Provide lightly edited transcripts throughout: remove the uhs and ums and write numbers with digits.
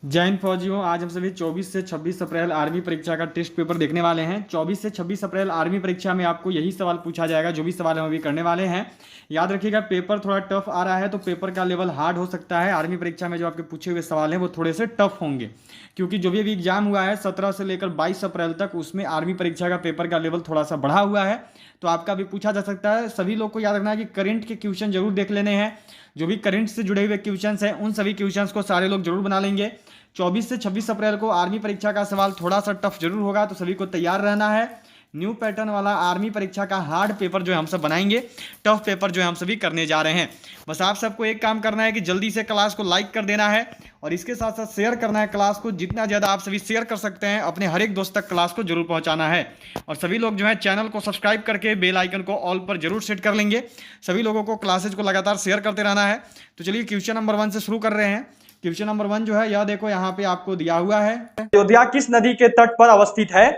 जय हिंद फौजियों। आज हम सभी 24 से 26 अप्रैल आर्मी परीक्षा का टेस्ट पेपर देखने वाले हैं। 24 से 26 अप्रैल आर्मी परीक्षा में आपको यही सवाल पूछा जाएगा, जो भी सवाल हम अभी करने वाले हैं। याद रखिएगा, पेपर थोड़ा टफ आ रहा है तो पेपर का लेवल हार्ड हो सकता है। आर्मी परीक्षा में जो आपके पूछे हुए सवाल हैं वो थोड़े से टफ होंगे, क्योंकि जो भी अभी एग्जाम हुआ है 17 से लेकर 22 अप्रैल तक, उसमें आर्मी परीक्षा का पेपर का लेवल थोड़ा सा बढ़ा हुआ है। तो आपका भी पूछा जा सकता है। सभी लोग को याद रखना है कि करंट के क्वेश्चन जरूर देख लेने हैं। जो भी करंट से जुड़े हुए क्वेश्चन हैं उन सभी क्वेश्चन को सारे लोग जरूर बना लेंगे। 24 से 26 अप्रैल को आर्मी परीक्षा का सवाल थोड़ा सा टफ जरूर होगा, तो सभी को तैयार रहना है। न्यू पैटर्न वाला आर्मी परीक्षा का हार्ड पेपर जो है हम सब बनाएंगे, टफ पेपर जो है हम सभी करने जा रहे हैं। बस आप सबको एक काम करना है कि जल्दी से क्लास को लाइक कर देना है और इसके साथ साथ शेयर करना है क्लास को। जितना ज़्यादा आप सभी शेयर कर सकते हैं अपने हर एक दोस्त तक क्लास को जरूर पहुंचाना है। और सभी लोग जो है चैनल को सब्सक्राइब करके बेल आइकन को ऑल पर जरूर सेट कर लेंगे। सभी लोगों को क्लासेज को लगातार शेयर करते रहना है। तो चलिए क्वेश्चन नंबर 1 से शुरू कर रहे हैं। क्वेश्चन नंबर 1 जो है यह देखो, यहाँ पे आपको दिया हुआ है, अयोध्या किस नदी के तट पर अवस्थित है।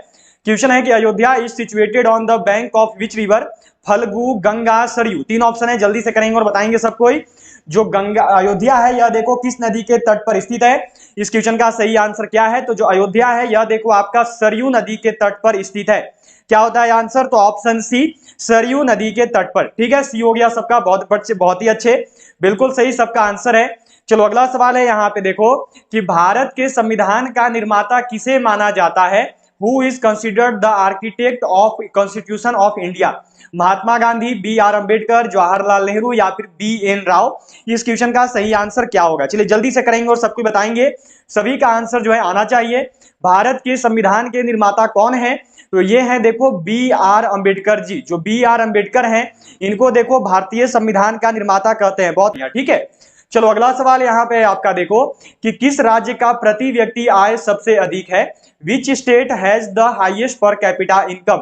क्वेश्चन है कि Ayodhya is situated on the bank of which river, Falgu, Ganga, Saryu. तीन ऑप्शन है, जल्दी से करेंगे और बताएंगे सब कोई। जो गंगा अयोध्या है यह देखो किस नदी के तट पर स्थित है। इस क्वेश्चन का सही आंसर क्या है? तो जो अयोध्या है यह देखो आपका सरयू नदी के तट पर स्थित है। क्या होता है आंसर? तो ऑप्शन सी, सरयू नदी के तट पर। ठीक है, सी हो गया सबका। बहुत ही अच्छे, बिल्कुल सही सबका आंसर है। चलो अगला सवाल है, यहाँ पे देखो कि भारत के संविधान का निर्माता किसे माना जाता है। Who is considered the architect of constitution of India. Mahatma Gandhi, B R Ambedkar, Jawaharlal Nehru या फिर बी एन राव। इस क्वेश्चन का सही आंसर क्या होगा? चलिए जल्दी से करेंगे और सबको बताएंगे। सभी का आंसर जो है आना चाहिए। भारत के संविधान के निर्माता कौन है? तो ये है देखो बी आर अंबेडकर जी। जो बी आर अंबेडकर हैं इनको देखो भारतीय संविधान का निर्माता कहते हैं। बहुत ठीक है। चलो अगला सवाल यहाँ पे आपका देखो कि किस राज्य का प्रति व्यक्ति आय सबसे अधिक है। Which state has the highest per capita income.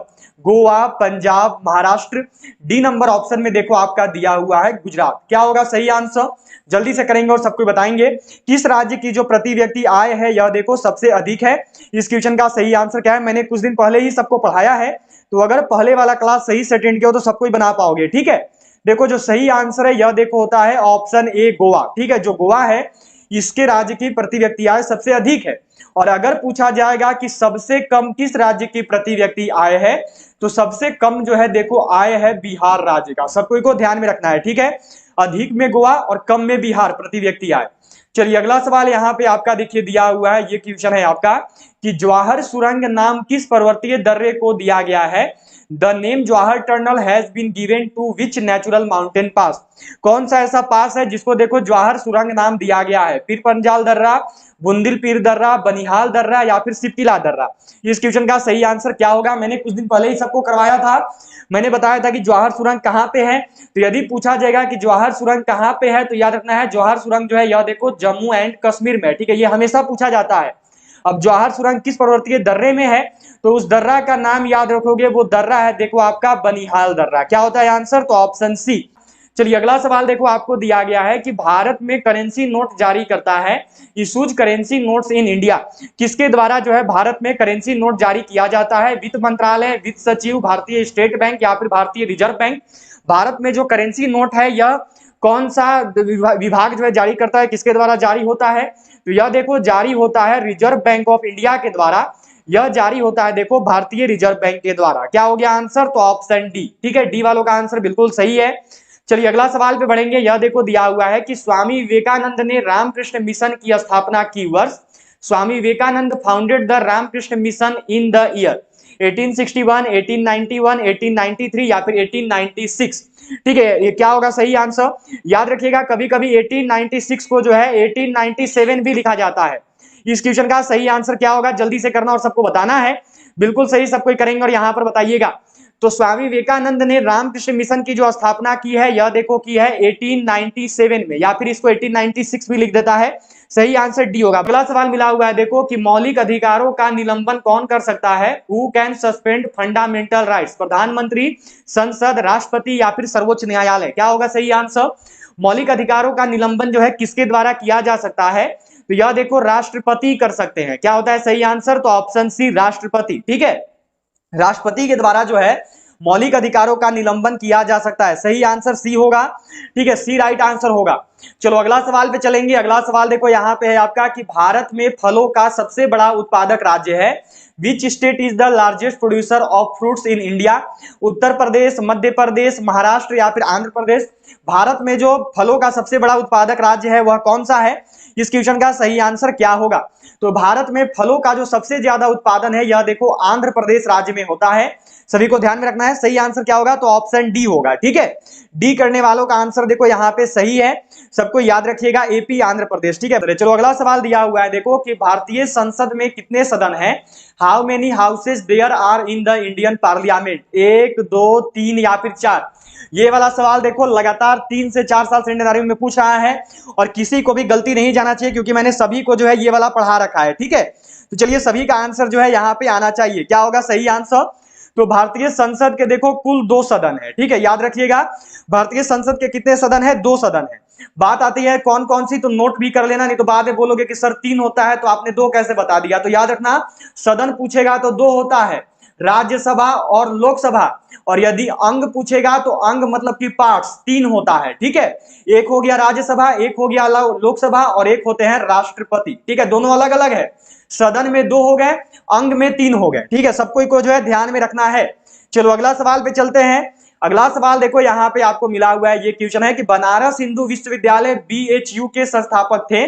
Goa, Punjab, Maharashtra. D number option में देखो आपका दिया हुआ है गुजरात। क्या होगा सही आंसर? जल्दी से करेंगे और सबको बताएंगे। किस राज्य की जो प्रति व्यक्ति आय है यह देखो सबसे अधिक है। इस क्वेश्चन का सही आंसर क्या है? मैंने कुछ दिन पहले ही सबको पढ़ाया है, तो अगर पहले वाला क्लास सही से अटेंड किया हो तो सबको ही बना पाओगे। ठीक है, देखो जो सही आंसर है यह देखो होता है ऑप्शन ए, गोवा। ठीक है, जो गोवा है इसके राज्य की प्रति व्यक्ति आय सबसे अधिक है। और अगर पूछा जाएगा कि सबसे कम किस राज्य की प्रति व्यक्ति आय है, तो सबसे कम जो है देखो आय है बिहार राज्य का। सबको को ध्यान में रखना है। ठीक है, अधिक में गोवा और कम में बिहार प्रति व्यक्ति आय। चलिए अगला सवाल यहाँ पे आपका देखिए दिया हुआ है। ये क्वेश्चन है आपका कि जवाहर सुरंग नाम किस पर्वतीय दर्रे को दिया गया है। The name Jawahar tunnel has been given to which natural mountain pass. कौन सा ऐसा पास है जिसको देखो जवाहर सुरंग नाम दिया गया है। पीर पंजाल दर्रा, बुंदिल पीर दर्रा, बनिहाल दर्रा या फिर सिप्तीला दर्रा। इस क्वेश्चन का सही आंसर क्या होगा? मैंने कुछ दिन पहले ही सबको करवाया था। मैंने बताया था कि जवाहर सुरंग कहाँ पे है। तो यदि पूछा जाएगा कि जवाहर सुरंग कहाँ पे है, तो याद रखना है जवाहर सुरंग जो है यह देखो जम्मू एंड कश्मीर में। ठीक है, ये हमेशा पूछा जाता है। अब जवाहर सुरंग किस पर्वतीय दर्रे में है, तो उस दर्रा का नाम याद रखोगे। वो दर्रा है देखो आपका बनिहाल दर्रा। क्या होता है आंसर? तो ऑप्शन सी। चलिए अगला सवाल देखो आपको दिया गया है कि भारत में करेंसी नोट जारी करता है, issues currency notes in India. किसके द्वारा जो है भारत में करेंसी नोट जारी किया जाता है? वित्त मंत्रालय, वित्त सचिव, भारतीय स्टेट बैंक या फिर भारतीय रिजर्व बैंक। भारत में जो करेंसी नोट है यह कौन सा विभाग जो है जारी करता है, किसके द्वारा जारी होता है? तो यह देखो जारी होता है रिजर्व बैंक ऑफ इंडिया के द्वारा। यह जारी होता है देखो भारतीय रिजर्व बैंक के द्वारा। क्या हो गया आंसर? तो ऑप्शन डी। ठीक है, डी वालों का आंसर बिल्कुल सही है। चलिए अगला सवाल पे बढ़ेंगे। यह देखो दिया हुआ है कि स्वामी विवेकानंद ने रामकृष्ण मिशन की स्थापना की वर्ष। Swami Vivekananda founded the Ramakrishna mission in the year 1861, 1891, 1893 या फिर 1896। ठीक है, ये क्या होगा सही आंसर? याद रखिएगा कभी कभी 1896 को जो है 1897 भी लिखा जाता है। इस क्वेश्चन का सही आंसर क्या होगा? जल्दी से करना और सबको बताना है। बिल्कुल सही सबको करेंगे और यहां पर बताइएगा। तो स्वामी विवेकानंद ने रामकृष्ण मिशन की जो स्थापना की है यह देखो की है 1897 में, या फिर इसको 1896 भी लिख देता है। सही आंसर डी होगा। अगला सवाल मिला हुआ है देखो कि मौलिक अधिकारों का निलंबन कौन कर सकता है। Who can suspend fundamental rights. प्रधानमंत्री, संसद, राष्ट्रपति या फिर सर्वोच्च न्यायालय। क्या होगा सही आंसर? मौलिक अधिकारों का निलंबन जो है किसके द्वारा किया जा सकता है? तो यह देखो राष्ट्रपति कर सकते हैं। क्या होता है सही आंसर? तो ऑप्शन सी, राष्ट्रपति। ठीक है, राष्ट्रपति के द्वारा जो है मौलिक अधिकारों का निलंबन किया जा सकता है। सही आंसर सी होगा, ठीक है, सी राइट आंसर होगा। चलो अगला सवाल पे चलेंगे। अगला सवाल देखो यहाँ पे है आपका कि भारत में फलों का सबसे बड़ा उत्पादक राज्य है। Which state is the largest producer of fruits in India? Uttar Pradesh, Madhya Pradesh, Maharashtra या फिर आंध्र प्रदेश। भारत में जो फलों का सबसे बड़ा उत्पादक राज्य है वह कौन सा है? इस क्वेश्चन का सही आंसर क्या होगा? तो भारत में फलों का जो सबसे ज्यादा उत्पादन है यह देखो आंध्र प्रदेश राज्य में होता है। सभी को ध्यान में रखना है। सही आंसर क्या होगा? तो ऑप्शन डी होगा, ठीक है। डी करने वालों का आंसर देखो यहाँ पे सही है। सबको याद रखिएगा, एपी आंध्र प्रदेश, ठीक है। चलो अगला सवाल दिया हुआ है देखो कि भारतीय संसद में कितने सदन हैं? How many houses there are in the Indian parliament? 1, 2, 3 या फिर 4? ये वाला सवाल देखो लगातार 3 से 4 साल से इंडियन आर्मी में पूछ रहा है और किसी को भी गलती नहीं जाना चाहिए क्योंकि मैंने सभी को जो है ये वाला पढ़ा रखा है, ठीक है। तो चलिए सभी का आंसर जो है यहाँ पे आना चाहिए। क्या होगा सही आंसर? तो भारतीय संसद के देखो कुल 2 सदन है, ठीक है, याद रखिएगा। भारतीय संसद के कितने सदन है? 2 सदन है। बात आती है कौन कौन सी, तो नोट भी कर लेना, नहीं तो बाद में बोलोगे कि सर 3 होता है तो आपने 2 कैसे बता दिया। तो याद रखना, सदन पूछेगा तो 2 होता है, राज्यसभा और लोकसभा। और यदि अंग पूछेगा तो अंग मतलब कि पार्ट्स 3 होता है, ठीक है। एक हो गया राज्यसभा, एक हो गया लोकसभा और एक होते हैं राष्ट्रपति, ठीक है। दोनों अलग अलग है। सदन में 2 हो गए, अंग में 3 हो गए, ठीक है। सबको को जो है ध्यान में रखना है। चलो अगला सवाल पे चलते हैं। अगला सवाल देखो यहाँ पे आपको मिला हुआ है, ये क्वेश्चन है कि बनारस हिंदू विश्वविद्यालय बीएचयू के संस्थापक थे।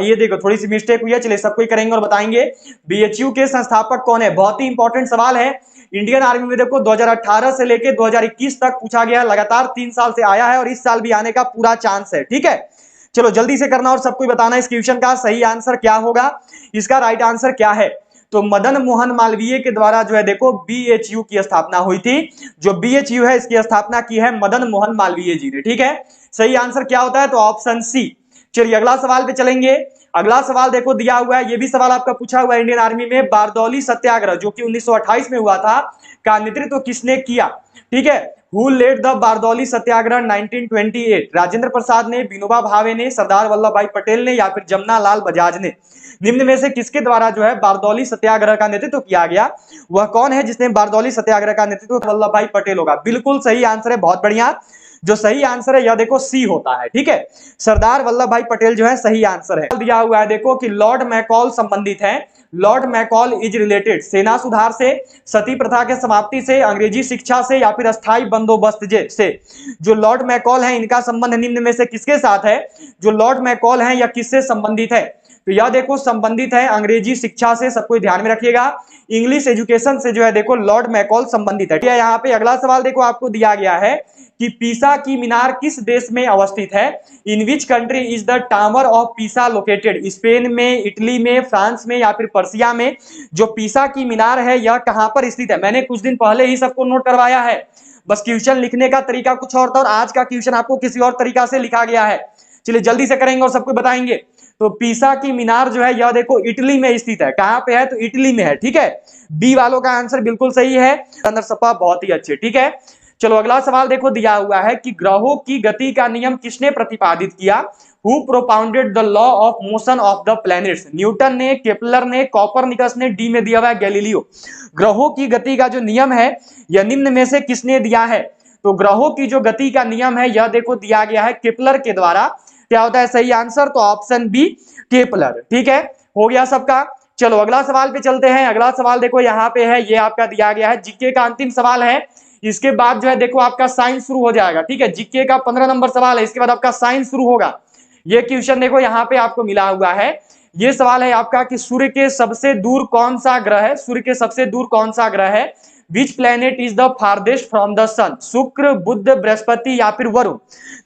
ये देखो थोड़ी सी मिस्टेक हुई है, चलिए सबको करेंगे और बताएंगे। बीएचयू के संस्थापक कौन है? बहुत ही इंपॉर्टेंट सवाल है। इंडियन आर्मी में देखो 2018 से लेकर 2021 तक पूछा गया, लगातार 3 साल से आया है और इस साल भी आने का पूरा चांस है, ठीक है। चलो जल्दी से करना और सबको बताना इस क्वेश्चन का सही आंसर क्या होगा। इसका राइट आंसर क्या है? तो मदन मोहन मालवीय के द्वारा जो है देखो बीएचयू की स्थापना हुई थी। जो बीएचयू है इसकी स्थापना की है मदन मोहन मालवीय जी ने, ठीक है। सही आंसर क्या होता है? तो ऑप्शन सी। चलिए अगला सवाल पे चलेंगे। अगला सवाल देखो दिया हुआ है, ये भी सवाल आपका पूछा हुआ है इंडियन आर्मी में। बारदौली सत्याग्रह जो कि 1928 में हुआ था का नेतृत्व किसने किया? ठीक है, हु लेड द बारदौली सत्याग्रह 1928? राजेंद्र प्रसाद ने, विनोबा भावे ने, सरदार वल्लभ भाई पटेल ने या फिर जमना लाल बजाज ने? निम्न में से किसके द्वारा जो है बारदौली सत्याग्रह का नेतृत्व किया गया? वह कौन है जिसने बारदौली सत्याग्रह का नेतृत्व? वल्लभ भाई पटेल होगा। बिल्कुल सही आंसर है, बहुत बढ़िया। जो सही आंसर है यह देखो सी होता है, ठीक है। सरदार वल्लभ भाई पटेल जो है सही आंसर है। दिया हुआ है देखो कि लॉर्ड मैकॉल संबंधित है। लॉर्ड मैकॉल इज रिलेटेड सेना सुधार से, सती प्रथा के समाप्ति से, अंग्रेजी शिक्षा से या फिर अस्थाई बंदोबस्त से? जो लॉर्ड मैकॉल है इनका संबंध निम्न में से किसके साथ है? जो लॉर्ड मैकॉल है या किससे संबंधित है? तो यह देखो संबंधित है अंग्रेजी शिक्षा से, सबको ध्यान में रखिएगा। इंग्लिश एजुकेशन से जो है देखो लॉर्ड मैकॉल संबंधित है। यहाँ पे अगला सवाल देखो आपको दिया गया है कि पीसा की मीनार किस देश में अवस्थित है? In which country is the tower of Pisa located? Spain में, इटली में, फ्रांस में या फिर पर्सिया में? जो पीसा की मीनार है यह कहां पर स्थित है? मैंने कुछ दिन पहले ही सबको नोट करवाया है, बस क्वेश्चन लिखने का तरीका कुछ और था और आज का क्वेश्चन आपको किसी और तरीका से लिखा गया है। चलिए जल्दी से करेंगे और सबको बताएंगे। तो पीसा की मीनार जो है यह देखो इटली में स्थित है। कहां पे है? तो इटली में है, ठीक है। बी वालों का आंसर बिल्कुल सही है। अंदर सपा बहुत ही अच्छे, ठीक है। चलो अगला सवाल देखो दिया हुआ है कि ग्रहों की गति का नियम किसने प्रतिपादित किया? Who propounded the law of motion of the planets? Newton ने, केपलर ने, कॉपरनिकस ने, डी में दिया हुआ है गैलीलियो। ग्रहों की गति का जो नियम है यह निम्न में से किसने दिया है? तो ग्रहों की जो गति का नियम है यह देखो दिया गया है केपलर के द्वारा। क्या होता है सही आंसर? तो ऑप्शन बी केपलर, ठीक है। हो गया सबका। चलो अगला सवाल पे चलते हैं। अगला सवाल देखो यहाँ पे है, ये आपका दिया गया है, जीके का अंतिम सवाल है। इसके बाद जो है देखो आपका साइंस शुरू हो जाएगा, ठीक है। जीके का 15 नंबर सवाल है, इसके बाद आपका साइंस शुरू होगा। ये क्वेश्चन देखो यहाँ पे आपको मिला हुआ है। ये सवाल है आपका कि सूर्य के सबसे दूर कौन सा ग्रह है? सूर्य के सबसे दूर कौन सा ग्रह है? Which planet is the farthest from the sun? शुक्र, बुध, बृहस्पति या फिर वरुण?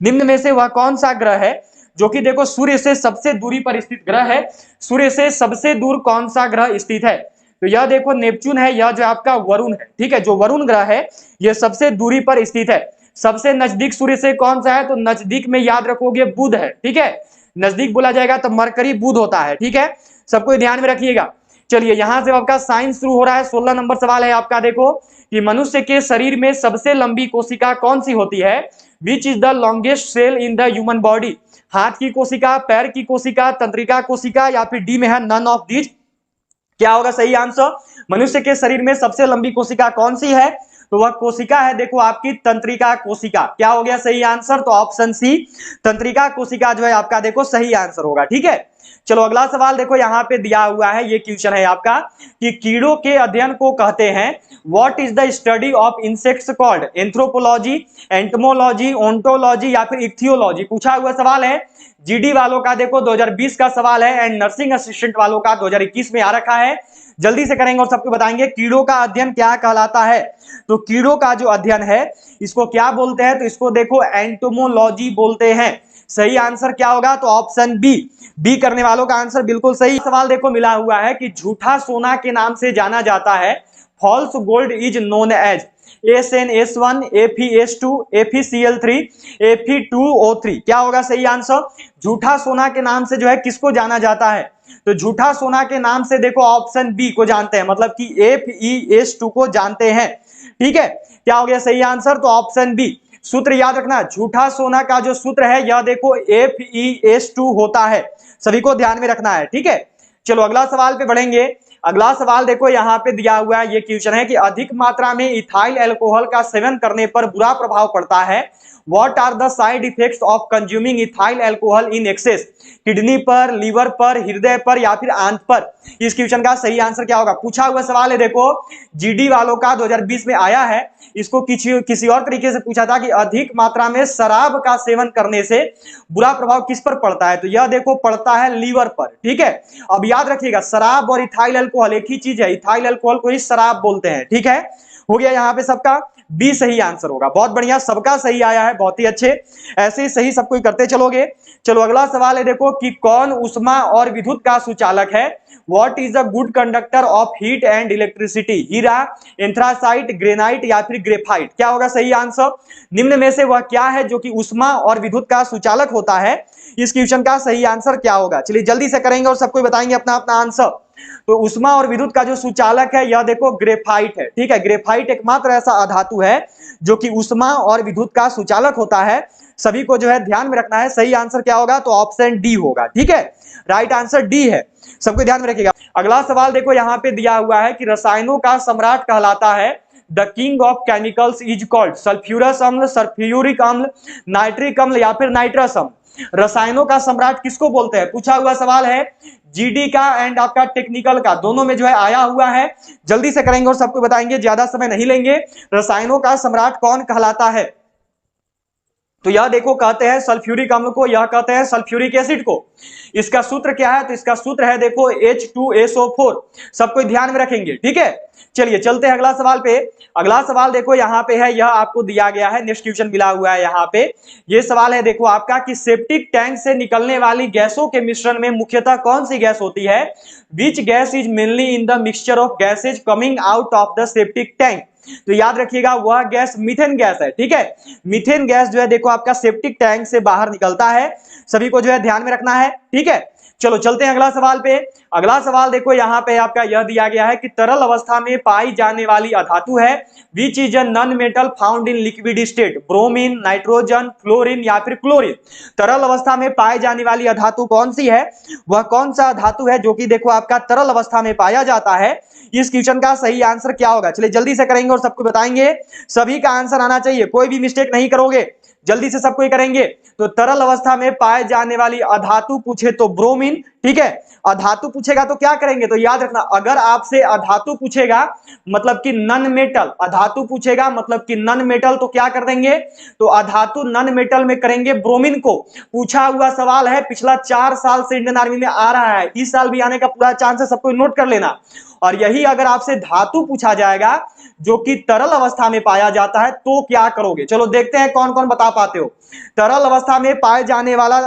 निम्न में से वह कौन सा ग्रह है जो कि देखो सूर्य से सबसे दूरी पर स्थित ग्रह है? सूर्य से सबसे दूर कौन सा ग्रह स्थित है? तो यह देखो नेपच्यून है, यह जो आपका वरुण है, ठीक है। जो वरुण ग्रह है यह सबसे दूरी पर स्थित है। सबसे नजदीक सूर्य से कौन सा है? तो नजदीक में याद रखोगे बुध है, ठीक है। नजदीक बोला जाएगा तो मरकरी, बुध होता है, ठीक है। सबको ध्यान में रखिएगा। चलिए यहां से आपका साइंस शुरू हो रहा है। 16 नंबर सवाल है आपका देखो कि मनुष्य के शरीर में सबसे लंबी कोशिका कौन सी होती है? Which is the longest cell in the human body? हाथ की कोशिका, पैर की कोशिका, तंत्रिका कोशिका या फिर डी में है नन ऑफ दीज? क्या होगा सही आंसर? मनुष्य के शरीर में सबसे लंबी कोशिका कौन सी है? तो वह कोशिका है देखो आपकी तंत्रिका कोशिका। क्या हो गया सही आंसर? तो ऑप्शन सी तंत्रिका कोशिका जो है आपका देखो सही आंसर होगा। ठीक है, चलो अगला सवाल देखो यहाँ पे दिया हुआ है, ये क्वेश्चन है आपका कि कीड़ों के अध्ययन को कहते हैं what is the study of insects called? Anthropology, entomology, ontology या फिर इक्थियोलॉजी? पूछा हुआ सवाल है, जीडी वालों का देखो 2020 का सवाल है एंड नर्सिंग असिस्टेंट वालों का 2021 में आ रखा है। जल्दी से करेंगे और सबको बताएंगे कीड़ों का अध्ययन क्या कहलाता है। तो कीड़ों का जो अध्ययन है इसको क्या बोलते हैं? तो इसको देखो एंटोमोलॉजी बोलते हैं। सही आंसर क्या होगा? तो ऑप्शन बी करने वालों का आंसर बिल्कुल सही। सवाल देखो मिला हुआ है कि झूठा सोना के नाम से जाना जाता है, false gold is known as SnS1, FeS2, FeCl3, Fe2O3। क्या होगा सही आंसर? झूठा सोना के नाम से जो है किसको जाना जाता है? तो झूठा सोना के नाम से देखो ऑप्शन बी को जानते हैं, मतलब कि FeS2 को जानते हैं। ठीक है, क्या हो गया सही आंसर? तो ऑप्शन बी। सूत्र याद रखना, झूठा सोना का जो सूत्र है यह देखो FeS2 होता है, सभी को ध्यान में रखना है। ठीक है, चलो अगला सवाल पे बढ़ेंगे। अगला सवाल देखो यहाँ पे दिया हुआ है, ये क्वेश्चन है कि अधिक मात्रा में इथाइल अल्कोहल का सेवन करने पर बुरा प्रभाव पड़ता है। What are the side effects of consuming ethyl alcohol in excess? Kidney पर, लीवर पर, हृदय पर या फिर आंत पर? इस क्वेश्चन का सही आंसर क्या होगा? पूछा हुआ सवाल है देखो, जीडी वालों का 2020 में आया है। इसको किसी और तरीके से पूछा था कि अधिक मात्रा में शराब का सेवन करने से बुरा प्रभाव किस पर पड़ता है? तो यह देखो पड़ता है लीवर पर। ठीक है, अब याद रखिएगा शराब और इथाइल अल्कोहल एक ही चीज है, इथाइल अल्कोहल को ही शराब बोलते हैं। ठीक है, हो गया यहाँ पे सबका बी सही आंसर होगा। बहुत बढ़िया, सबका सही आया है, बहुत ही अच्छे। ऐसे ही सही सबको करते चलोगे। चलो अगला सवाल है देखो कि कौन ऊष्मा और विद्युत का सुचालक है? What is a good conductor of heat and electricity? हीरा, एंथ्रासाइट, ग्रेनाइट या फिर ग्रेफाइट? क्या होगा सही आंसर? निम्न में से वह क्या है जो कि ऊष्मा और विद्युत का सुचालक होता है? इस क्वेश्चन का सही आंसर क्या होगा? चलिए जल्दी से करेंगे और सबको बताएंगे अपना अपना आंसर। तो ऊष्मा और विद्युत का जो सुचालक है यह देखो ग्रेफाइट है। ठीक है, ग्रेफाइट एकमात्र ऐसा अधातु है जो कि ऊष्मा और विद्युत का सुचालक होता है। सभी को जो है ध्यान में रखना है। सही आंसर क्या होगा? तो ऑप्शन डी होगा। ठीक है, राइट आंसर डी है, सबको ध्यान में रखिएगा। अगला सवाल देखो यहाँ पे दिया हुआ है कि रसायनों का सम्राट कहलाता है, the king of chemicals is called? Sulphurous अम्ल, सल्फ्यूरिक अम्ल, नाइट्रिक अम्ल या फिर नाइट्रस अम्ल? रसायनों का सम्राट किसको बोलते हैं? पूछा हुआ सवाल है, जीडी का एंड आपका टेक्निकल का दोनों में जो है आया हुआ है। जल्दी से करेंगे और सबको बताएंगे, ज्यादा समय नहीं लेंगे। रसायनों का सम्राट कौन कहलाता है? तो यह देखो कहते हैं सल्फ्यूरिक अम्ल को, यह कहते हैं सल्फ्यूरिक एसिड को। इसका सूत्र क्या है? तो इसका सूत्र है देखो H2SO4। सबको ध्यान में रखेंगे। ठीक है, चलिए चलते हैं अगला सवाल पे। अगला सवाल देखो यहाँ पे है, यह आपको दिया गया है, नेक्स्ट क्वेश्चन मिला हुआ है यहाँ पे। ये सवाल है देखो आपका कि सेप्टिक टैंक से निकलने वाली गैसों के मिश्रण में मुख्यतः कौन सी गैस होती है? Which gas is mainly in the mixture of gases coming out of the septic tank? तो याद रखिएगा वह गैस मीथेन गैस है। ठीक है, मीथेन गैस जो है देखो आपका सेप्टिक टैंक से बाहर निकलता है, सभी को जो है ध्यान में रखना है। ठीक है, चलो चलते हैं अगला सवाल पे। अगला सवाल देखो यहाँ पे आपका यह दिया गया है कि तरल अवस्था में पाई जाने वाली अधातु है, which is a non metal found in liquid state? Bromine, nitrogen, fluorine या फिर क्लोरीन? तरल अवस्था में पाई जाने वाली अधातु कौन सी है? वह कौन सा धातु है जो कि देखो आपका तरल अवस्था में पाया जाता है? इस क्वेश्चन का सही आंसर क्या होगा? चलिए जल्दी से करेंगे और सबको बताएंगे। सभी का आंसर आना चाहिए, कोई भी मिस्टेक नहीं करोगे। जल्दी से सबको करेंगे। तो तरल अवस्था में पाए जाने वाली अधातु पूछे तो ब्रोमीन। ठीक है, अधातु पूछेगा तो क्या करेंगे? तो याद रखना, अगर आपसे अधातु पूछेगा मतलब कि नॉन मेटल, अधातु पूछेगा मतलब कि नॉन मेटल, तो क्या कर देंगे? तो अधातु नॉन मेटल में करेंगे ब्रोमीन को। पूछा हुआ सवाल है, पिछला 4 साल से इंडियन आर्मी में आ रहा है, इस साल भी आने का पूरा चांस है, सबको नोट कर लेना। और यही अगर आपसे धातु पूछा जाएगा जो कि तरल अवस्था में पाया जाता है तो क्या करोगे? चलो देखते हैं कौन कौन बता पाते हो। तरल अवस्था में पाए जाने वाला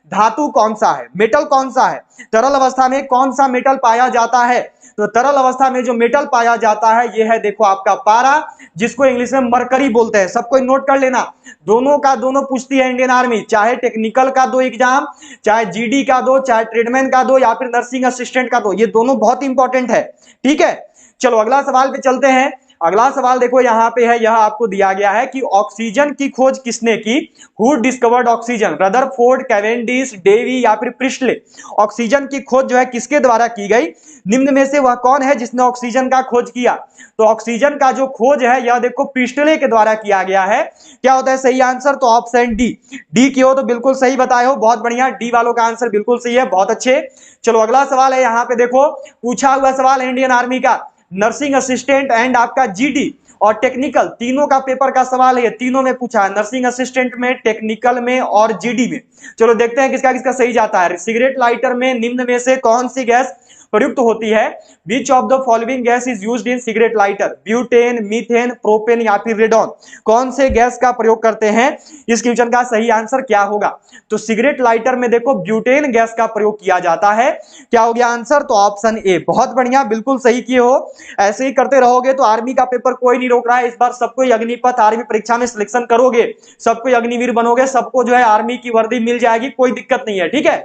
धातु कौन सा है, मेटल कौन सा है? तरल अवस्था में कौन सा मेटल पाया जाता है? तो तरल अवस्था में जो मेटल पाया जाता है यह है देखो आपका पारा, जिसको इंग्लिश में मरकरी बोलते हैं। सबको नोट कर लेना, दोनों का दोनों पूछती है इंडियन आर्मी, चाहे टेक्निकल का दो एग्जाम, चाहे जीडी का दो, चाहे ट्रेडमैन का दो या फिर नर्सिंग असिस्टेंट का दो, ये दोनों बहुत इंपॉर्टेंट है। ठीक है, चलो अगला सवाल पे चलते हैं। अगला सवाल देखो यहाँ पे है, यह आपको दिया गया है कि ऑक्सीजन की खोज किसने की? Who discovered oxygen? Rutherford, Cavendish, Davy या फिर प्रिस्टले? ऑक्सीजन की खोज जो है किसके द्वारा की गई? निम्न में से वह कौन है जिसने ऑक्सीजन का खोज किया? तो ऑक्सीजन का जो खोज है यह देखो प्रिस्टले के द्वारा किया गया है। क्या होता है सही आंसर? तो ऑप्शन डी। डी की हो तो बिल्कुल सही बताए हो, बहुत बढ़िया, डी वालों का आंसर बिल्कुल सही है, बहुत अच्छे। चलो अगला सवाल है यहाँ पे देखो, पूछा हुआ सवाल है इंडियन आर्मी का, नर्सिंग असिस्टेंट एंड आपका जीडी और टेक्निकल तीनों का पेपर का सवाल है, ये तीनों में पूछा है, नर्सिंग असिस्टेंट में, टेक्निकल में और जीडी में। चलो देखते हैं किसका किसका सही जाता है। सिगरेट लाइटर में निम्न में से कौन सी गैस प्रयुक्त होती है? Which of the following gas is used in cigarette lighter? Butane, methane, propane या फिर रेडॉन? कौन से गैस का प्रयोग करते हैं? इस क्वेश्चन का सही आंसर क्या होगा? तो सिगरेट लाइटर में देखो ब्यूटेन गैस का प्रयोग किया जाता है। क्या हो गया आंसर? तो ऑप्शन ए। बहुत बढ़िया, बिल्कुल सही किए हो। ऐसे ही करते रहोगे तो आर्मी का पेपर कोई नहीं रोक रहा है, इस बार सबको अग्निपथ आर्मी परीक्षा में सिलेक्शन करोगे, सबको अग्निवीर बनोगे, सबको जो है आर्मी की वर्दी मिल जाएगी, कोई दिक्कत नहीं है, ठीक है।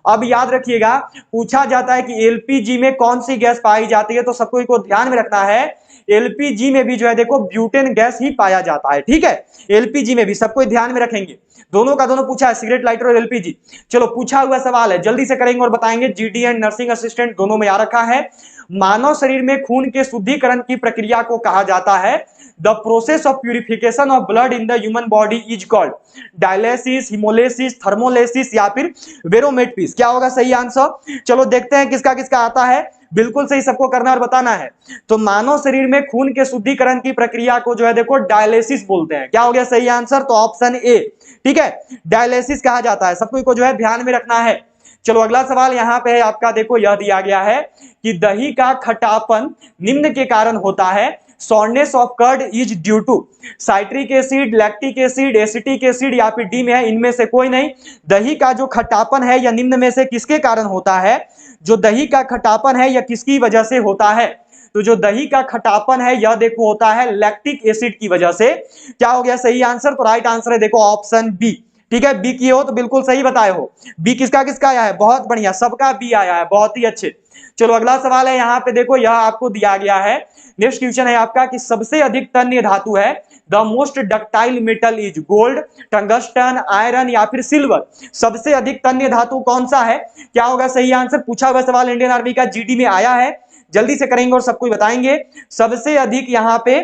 अब याद रखिएगा, पूछा जाता है कि एलपीजी में कौन सी गैस पाई जाती है, तो सबको इसको ध्यान में रखना है, एलपीजी में भी जो है देखो ब्यूटेन गैस ही पाया जाता है, ठीक है। एलपीजी में भी सबको ध्यान में रखेंगे, दोनों का दोनों पूछा है, सिगरेट लाइटर और एलपीजी। चलो पूछा हुआ सवाल है, जल्दी से करेंगे और बताएंगे। जीडी एंड नर्सिंग असिस्टेंट दोनों में आ रखा है। मानव शरीर में खून के शुद्धिकरण की प्रक्रिया को कहा जाता है? The process of purification of blood in the human body is called dialysis, haemolysis, thermolysis या फिर वेरोमेट्रिस? क्या होगा सही आंसर? चलो देखते हैं किसका किसका आता है, बिल्कुल सही सबको करना और बताना है। तो मानव शरीर में खून के शुद्धिकरण की प्रक्रिया को जो है देखो डायलिसिस बोलते हैं। क्या हो गया सही आंसर? तो ऑप्शन ए, ठीक है, डायलिसिस कहा जाता है, सबको को जो है ध्यान में रखना है। चलो अगला सवाल यहाँ पे है आपका, देखो यह दिया गया है कि दही का खट्टापन निम्न के कारण होता है? sourness of curd is due to citric acid, lactic acid, acetic acid या फिर डी में है, इनमें से कोई नहीं। दही का जो खट्टापन है यह निम्न में से किसके कारण होता है? जो दही का खट्टापन है यह किसकी वजह से होता है? तो जो दही का खट्टापन है यह देखो होता है लैक्टिक एसिड की वजह से। क्या हो गया सही आंसर? तो राइट आंसर है देखो ऑप्शन बी, ठीक है। बी की हो तो बिल्कुल सही बताए हो। बी किसका किसका आया है? बहुत बढ़िया, सबका बी आया है, बहुत ही अच्छे। चलो अगला सवाल है यहाँ पे देखो, यह आपको दिया गया है, नेक्स्ट क्वेश्चन है आपका कि सबसे अधिक तन्य धातु है? The most ductile metal is gold, tungsten, iron या फिर सिल्वर? सबसे अधिक तन्य धातु कौन सा है? क्या होगा सही आंसर? पूछा हुआ सवाल इंडियन आर्मी का, जीडी में आया है, जल्दी से करेंगे और सबको बताएंगे। सबसे अधिक यहाँ पे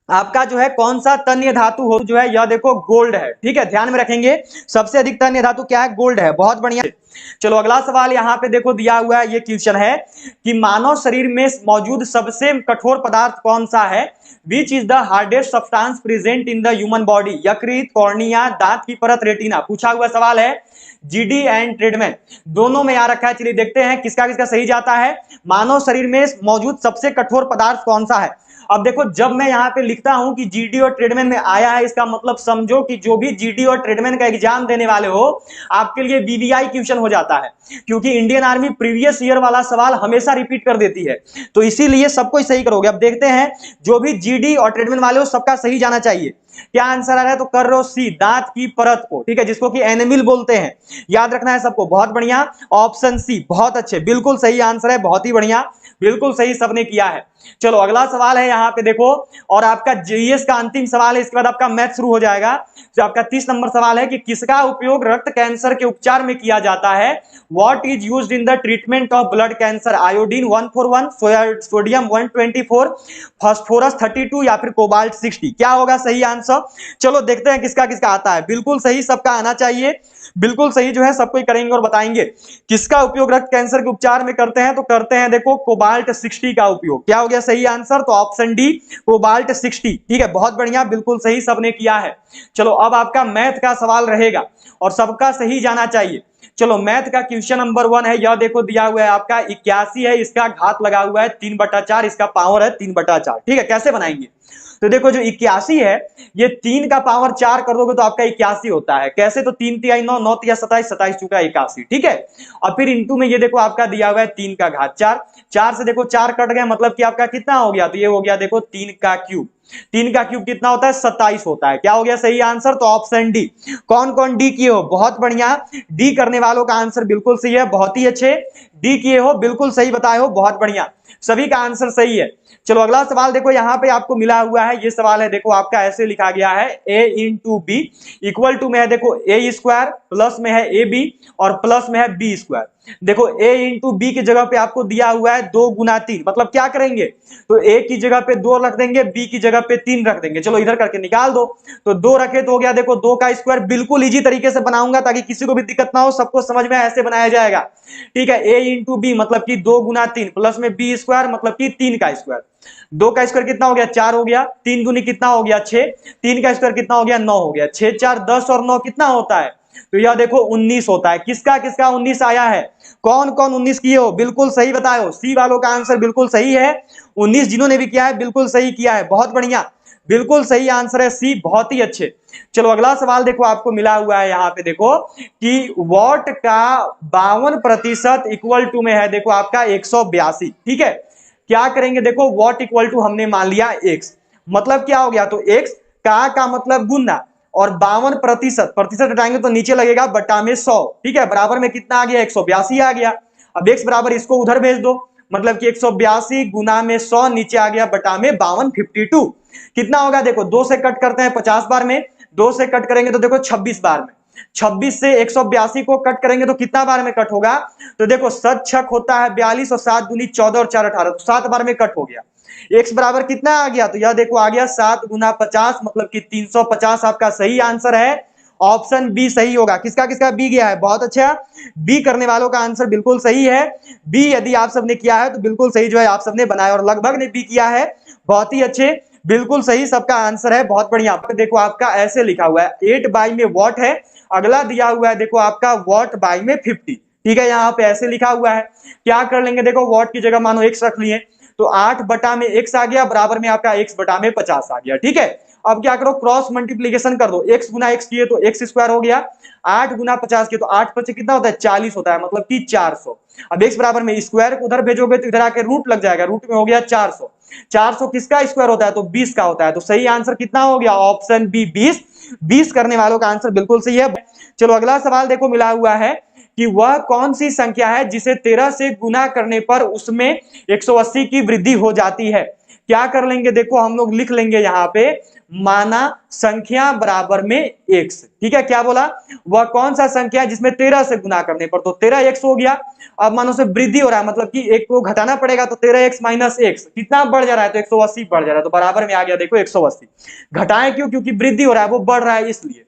आपका जो है कौन सा तन्य धातु हो जो है, यह देखो गोल्ड है, ठीक है, ध्यान में रखेंगे। सबसे अधिक तन्य धातु क्या है? गोल्ड है, बहुत बढ़िया। चलो अगला सवाल यहाँ पे देखो दिया हुआ है, ये क्वेश्चन है कि मानव शरीर में मौजूद सबसे कठोर पदार्थ कौन सा है? Which is the hardest substance present in the human body? यकृत, कॉर्निया, दांत की परत, रेटिना? पूछा हुआ सवाल है, जीडी एंड ट्रेडमैन दोनों में आ रखा है। चलिए देखते हैं किसका किसका सही जाता है। मानव शरीर में मौजूद सबसे कठोर पदार्थ कौन सा है? अब देखो जब मैं यहाँ पे लिखता हूं कि जीडी और ट्रेडमैन में आया है, इसका मतलब समझो कि जो भी जीडी और ट्रेडमैन का एग्जाम देने वाले हो, आपके लिए बीबीआई क्वेश्चन हो जाता है, क्योंकि इंडियन आर्मी प्रीवियस ईयर वाला सवाल हमेशा रिपीट कर देती है, तो इसीलिए सबको सही करोगे। अब देखते हैं, जो भी जीडी और ट्रेडमैन वाले हो सबका सही जाना चाहिए। क्या आंसर आ रहा है? तो कर रहे हो सी, दांत की परत को, ठीक है, जिसको कि एनिमल बोलते हैं, याद रखना है सबको, बहुत बढ़िया। ऑप्शन सी, बहुत अच्छे, बिल्कुल सही आंसर है, बहुत ही बढ़िया, बिल्कुल सही सबने किया है। चलो अगला सवाल है यहाँ पे देखो, और आपका जीएस का अंतिम सवाल है, इसके बाद आपका मैथ शुरू हो जाएगा। तो आपका 30 नंबर सवाल है कि किसका उपयोग रक्त कैंसर के उपचार में किया जाता है? What is used in the treatment of blood cancer? Iodine 141, sodium 124, phosphorus 32 या फिर कोबाल्ट 60? क्या होगा सही आंसर? चलो देखते हैं किसका किसका आता है। बिल्कुल सही सबका आना चाहिए, बिल्कुल सही जो है सबको करेंगे और बताएंगे। किसका उपयोग रक्त कैंसर के उपचार में करते हैं? तो करते हैं देखो कोबाल्ट 60 का उपयोग। क्या हो गया सही आंसर? तो ऑप्शन डी, कोबाल्ट 60, ठीक है, बहुत बढ़िया, बिल्कुल सही सबने किया है। चलो अब आपका मैथ का सवाल रहेगा और सबका सही जाना चाहिए। चलो मैथ का क्वेश्चन नंबर 1 है, यह देखो दिया हुआ है आपका 81 है, इसका घात लगा हुआ है 3/4, इसका पावर है 3/4, ठीक है। कैसे बनाएंगे? तो देखो जो 81 है, ये 3 का पावर 4 कर दोगे तो आपका 81 होता है। कैसे? तो 3 तिहाई 9, 9 तिहाई 27, 27 चुका 81, ठीक है। और फिर इंटू में ये देखो आपका दिया हुआ है 3 का घात 4, 4 से देखो 4 कट गया, मतलब कि आपका कितना हो गया? तो ये हो गया देखो 3 का क्यूब। 3 का क्यूब कितना होता है? 27 होता है। क्या हो गया सही आंसर? तो ऑप्शन डी। कौन कौन डी किए हो? बहुत बढ़िया, डी करने वालों का आंसर बिल्कुल सही है, बहुत ही अच्छे। डी किए हो, बिल्कुल सही बताए हो, बहुत बढ़िया, सभी का आंसर सही है। चलो अगला सवाल देखो यहाँ पे आपको मिला हुआ है, ये सवाल है देखो आपका ऐसे लिखा गया है a into B equal to में है देखो ए स्क्वायर प्लस में है ए बी और प्लस में है बी स्क्वायर। देखो a इंटू बी की जगह पे आपको दिया हुआ है 2 गुना 3, मतलब क्या करेंगे तो a की जगह पे 2 रख देंगे, b की जगह पे 3 रख देंगे। चलो इधर करके निकाल दो, तो 2 रखे तो हो गया देखो 2 का स्क्वायर, बिल्कुल इजी तरीके से बनाऊंगा ताकि किसी को भी दिक्कत ना हो, सबको समझ में ऐसे बनाया जाएगा। ठीक है, a इंटू बी मतलब कि 2 गुना 3 प्लस में बी स्क्वायर मतलब कि 3 का स्क्वायर। 2 का स्क्वायर कितना हो गया 4 हो गया, 3 दूनी कितना हो गया 6, 3 का स्क्वायर कितना हो गया 9 हो गया, 6 4 10 और 9 कितना होता है तो यह देखो 19 होता है। किसका किसका 19 आया है, कौन कौन 19 किए हो, बिल्कुल सही बताओ, सी वालों का आंसर बिल्कुल सही है। 19 जिन्होंने भी किया है बिल्कुल सही किया है, बहुत बढ़िया, बिल्कुल सही आंसर है सी, बहुत ही अच्छे। चलो अगला सवाल देखो आपको मिला हुआ है यहाँ पे देखो कि वॉट का 52% इक्वल टू में है देखो आपका 182। ठीक है, क्या करेंगे देखो वॉट इक्वल टू हमने मान लिया x, मतलब क्या हो गया तो x का मतलब गुना और 52% प्रतिशत हटाएंगे तो नीचे लगेगा बटा में 100। ठीक है, बराबर में कितना आ गया 182 आ गया। अब x बराबर इसको उधर भेज दो, मतलब कि 182 गुना में 100 नीचे आ गया बटा में 52 52 कितना होगा देखो 2 से कट करते हैं 50 बार में, 2 से कट करेंगे तो देखो 26 बार में, 26 से 182 को कट करेंगे तो कितना बार में कट होगा तो देखो 7 छक होता है 42 और 7 दूनी 14 और 4 18, तो 7 बार में कट हो गया। x बराबर कितना आ गया तो यह देखो आ गया 7 गुना 50 मतलब कि 350 आपका सही आंसर है, ऑप्शन बी सही होगा। किसका किसका बी गया है, बहुत अच्छा, बी करने वालों का आंसर बिल्कुल सही है। बी यदि आप सबने किया है तो बिल्कुल सही जो है आप सबने बनाया और लगभग ने बी किया है, बहुत ही अच्छे, बिल्कुल सही सबका आंसर है, बहुत बढ़िया। देखो आपका ऐसे लिखा हुआ है 8 बाई में वॉट है, अगला दिया हुआ है देखो आपका वॉट बाई में 50। ठीक है, यहाँ पे ऐसे लिखा हुआ है, क्या कर लेंगे देखो वॉट की जगह मानो x रख लिए तो 8 बटा में x आ गया बराबर में आपका x बटा में 50 आ गया। ठीक है, अब क्या करो क्रॉस मल्टीप्लीकेशन कर दो, x गुना x किए तो x स्क्वायर हो गया, 8 गुना 50 किए तो 8 पचे कितना होता है 40 होता है, मतलब कि 400। अब x बराबर में स्क्वायर को उधर भेजोगे तो इधर आके रूट लग जाएगा, रूट में हो गया 400। 400 किसका स्क्वायर होता है तो 20 का होता है, तो सही आंसर कितना हो गया ऑप्शन बी 20। 20 करने वालों का आंसर बिल्कुल सही है। चलो अगला सवाल देखो मिला हुआ है कि वह कौन सी संख्या है जिसे 13 से गुना करने पर उसमें 180 की वृद्धि हो जाती है। क्या कर लेंगे देखो हम लोग लिख लेंगे यहाँ पे माना संख्या बराबर में x। ठीक है, क्या बोला, वह कौन सा संख्या है जिसमें 13 से गुना करने पर, तो 13 x हो गया। अब मानो से वृद्धि हो रहा है मतलब कि एक को घटाना पड़ेगा तो 13x माइनस x कितना बढ़ जा रहा है तो 180 बढ़ जा रहा है, तो बराबर में आ गया देखो 180। घटाएं क्यों, क्योंकि वृद्धि हो रहा है वो बढ़ रहा है इसलिए।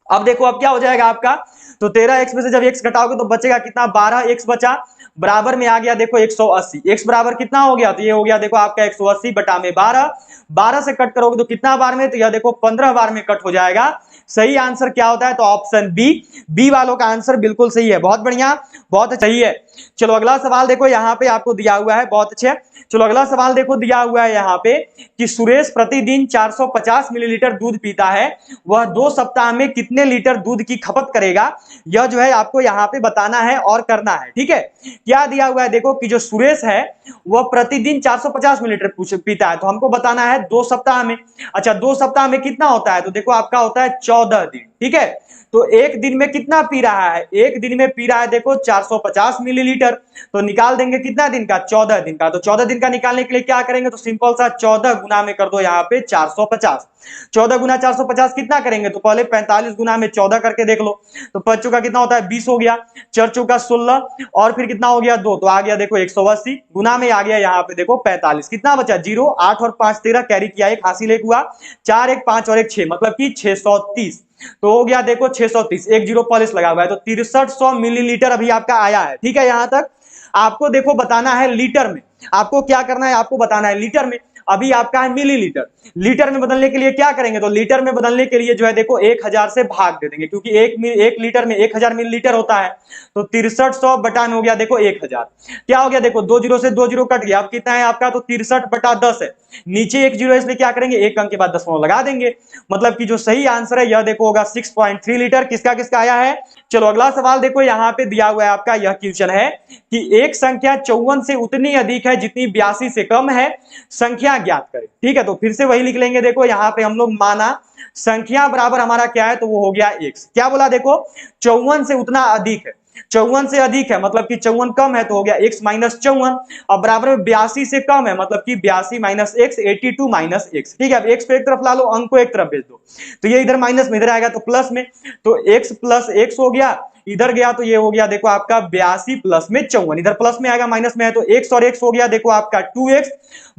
अब देखो अब क्या हो जाएगा आपका तो 13x में से जब x घटाओगे तो बचेगा कितना 12x बचा, बराबर में आ गया देखो 180। x बराबर कितना हो गया तो ये हो गया देखो आपका 180 बटा में 12, 12 से कट करोगे तो कितना बार में तो यह देखो 15 बार में कट हो जाएगा। सही आंसर क्या होता है तो ऑप्शन बी, बी वालों का आंसर बिल्कुल सही है, बहुत बढ़िया, बहुत सही है। चलो अगला सवाल देखो यहाँ पे आपको दिया हुआ है, बहुत अच्छे। चलो अगला सवाल देखो दिया हुआ है यहाँ पे कि सुरेश प्रतिदिन 450 मिलीलीटर दूध पीता है, वह 2 सप्ताह में कितने लीटर दूध की खपत करेगा, यह जो है आपको यहाँ पे बताना है और करना है। ठीक है, क्या दिया हुआ है देखो कि जो सुरेश है वह प्रतिदिन 450 मिलीलीटर पीता है, तो हमको बताना है 2 सप्ताह में। अच्छा 2 सप्ताह में कितना होता है तो देखो आपका होता है 14 दिन। ठीक है, तो एक दिन में कितना पी रहा है, एक दिन में पी रहा है देखो 450 मिलीलीटर, तो निकाल देंगे कितना दिन का 14 दिन का, तो 14 दिन का निकालने के लिए क्या करेंगे तो सिंपल सा 14 गुना में कर दो यहाँ पे 450। 14 गुना 450 कितना करेंगे तो पहले 45 गुना में 14 करके देख लो, तो 5 चौका कितना होता है 20 हो गया, 4 चौका 16 और फिर कितना हो गया 2, तो आ गया देखो 180 गुना में आ गया यहाँ पे देखो 45, कितना बचा 0, 8 और 5 13 कैरी किया, एक हासिल एक हुआ, 4 1 5 और 1 6 मतलब कि 630, तो हो गया देखो 630, एक जीरो पॉलिश लगा हुआ है तो 6300 मिलीलीटर अभी आपका आया है। ठीक है, यहां तक आपको देखो बताना है लीटर में, आपको क्या करना है आपको बताना है लीटर में, अभी आपका है मिलीलीटर, लीटर में बदलने के लिए क्या करेंगे तो लीटर में बदलने के लिए जो है देखो 1000 से भाग दे देंगे, क्योंकि एक लीटर में 1000 मिलीलीटर होता है, तो 6300 बटा में हो गया देखो 1000, क्या हो गया देखो 2 जीरो से 2 जीरो कट गया, अब कितना है आपका तो 63 बटा 10 है, नीचे एक जीरो इसलिए क्या करेंगे एक अंक के बाद दशमलव लगा देंगे, मतलब कि जो सही आंसर है यह देखो होगा 6.3 लीटर। किसका किसका आया है, चलो अगला सवाल देखो यहाँ पे दिया हुआ है आपका, यह क्वेश्चन है कि एक संख्या 54 से उतनी अधिक है जितनी 82 से कम है, संख्या ज्ञात करें। ठीक है, तो फिर से वही लिख लेंगे देखो यहाँ पे हम लोग माना संख्या बराबर हमारा क्या है तो वो हो गया x, क्या बोला देखो 54 से उतना अधिक है, 54 से अधिक है मतलब कि 54 कम है तो हो गया x माइनस 54। अब बराबर में 82 से कम है मतलब कि 82 माइनस x, 82 माइनस x। ठीक है, अब x को एक तरफ ला लो, अंक को एक तरफ भेज दो, तो ये इधर माइनस में, इधर आएगा तो प्लस में, तो x प्लस x हो गया, इधर गया तो ये हो गया देखो आपका 82 प्लस में 54, इधर प्लस में आएगा माइनस में है तो x और x हो गया देखो आपका 2x,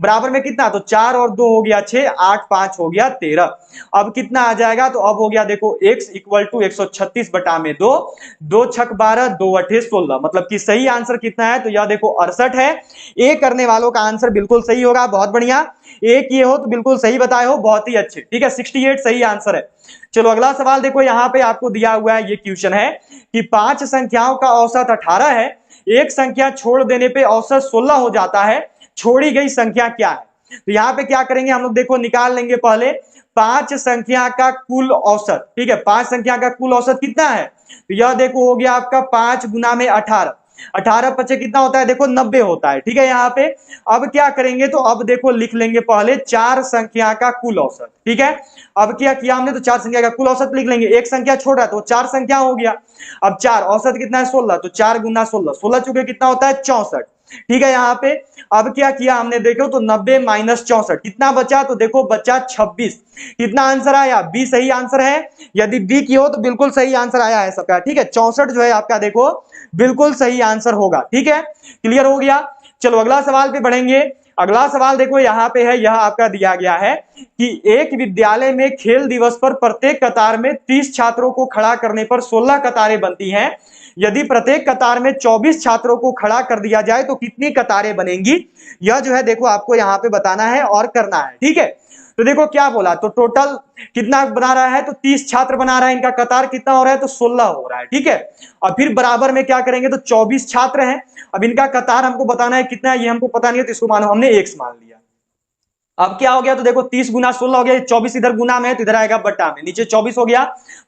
बराबर में कितना, तो 4 और 2 हो गया 6, 8 5 हो गया 13। अब कितना आ जाएगा, तो अब हो गया देखो x इक्वल टू 136 बटा में 2, 2 छक 12, 2 अठे 16, मतलब कि सही आंसर कितना है, तो यह देखो 68 है। ए करने वालों का आंसर बिल्कुल सही होगा, बहुत बढ़िया। एक ये हो तो बिल्कुल सही बताए हो, बहुत ही अच्छे। ठीक है, 68 सही आंसर है। चलो अगला सवाल देखो, यहां पे आपको दिया हुआ है, ये क्वेश्चन है कि 5 संख्याओं का औसत 18 है, एक संख्या छोड़ देने पे औसत 16 हो जाता है, छोड़ी गई संख्या क्या है। तो यहां पे क्या करेंगे हम लोग, देखो निकाल लेंगे पहले 5 संख्या का कुल औसत। ठीक है, 5 संख्या का कुल औसत कितना है, तो यह देखो हो गया आपका 5 गुना में 18, 18 पचे कितना होता है, देखो 90 होता है। ठीक है, यहाँ पे अब क्या करेंगे, तो अब देखो लिख लेंगे पहले 4 संख्या का कुल औसत। ठीक है, अब क्या किया हमने, तो 4 संख्या का कुल औसत लिख लेंगे, एक संख्या छोड़ रहा है तो 4 संख्या हो गया। अब 4 औसत कितना है 16, तो 4 गुना 16, 16 चुके कितना होता है 64। ठीक है, यहाँ पे अब क्या किया हमने, देखो तो 90 माइनस 64 कितना बचा, तो देखो बचा 26। कितना आंसर आया, बी सही आंसर है। यदि बी की हो तो बिल्कुल सही आंसर आया है सबका। ठीक है, 64 जो है आपका देखो बिल्कुल सही आंसर होगा। ठीक है, क्लियर हो गया। चलो अगला सवाल पे बढ़ेंगे। अगला सवाल देखो यहाँ पे है, यह आपका दिया गया है कि एक विद्यालय में खेल दिवस पर प्रत्येक कतार में 30 छात्रों को खड़ा करने पर 16 कतारें बनती हैं। यदि प्रत्येक कतार में 24 छात्रों को खड़ा कर दिया जाए तो कितनी कतारें बनेंगी, यह जो है देखो आपको यहाँ पे बताना है और करना है। ठीक है, तो देखो क्या बोला, तो टोटल कितना बना रहा है, तो 30 छात्र बना रहा है, इनका कतार कितना हो रहा है, तो 16 हो रहा है। ठीक है, और फिर बराबर में क्या करेंगे, तो 24 छात्र हैं, अब इनका कतार हमको बताना है कितना है, ये हमको पता नहीं है, तो इसको मानो हमने x मान लिया। अब क्या हो गया, तो देखो 30 गुना 16 हो गया, 24 इधर गुना में है तो इधर आएगा बटा में, नीचे 24 हो गया,